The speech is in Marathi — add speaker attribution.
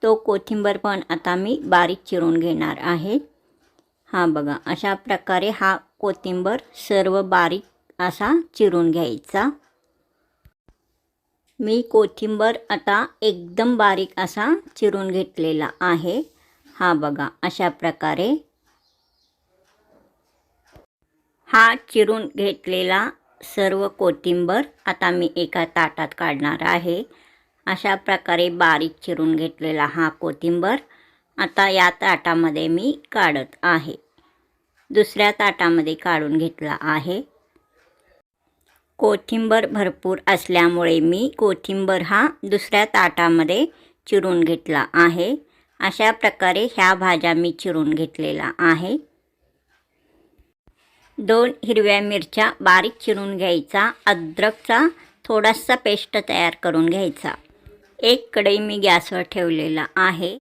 Speaker 1: तो कोथिंबीर पण आता मी बारीक चिरून घेणार आहे। हा बघा, अशा प्रकारे हा कोथिंबीर सर्व बारीक असा चिरून घ्यायचा। मी कोथिंबीर आता एकदम बारीक असा चिरून घेतलेला आहे। हा बघा, अशा प्रकारे हा चिरून घेतलेला सर्व कोथिंबीर आता मी एका ताटात काढणार आहे। अशा प्रकारे बारीक चिरून घेतलेला हा कोथिंबीर आता या ताटामध्ये मी काढत आहे। दुसऱ्या ताटामध्ये काढून घेतला आहे। कोथिंबीर भरपूर असल्यामुळे मी कोथिंबीर हा दुसऱ्या ताटामध्ये चिरून घेतला आहे। अशा प्रकारे ह्या भाज्या मी चिरून घेतलेला आहे। 2 हिरव्या मिरच्या बारीक चिरून घ्यायचा। अद्रकचा थोडासा पेस्ट तयार करून घ्यायचा। एक कढई मी गॅसवर ठेवलेला आहे।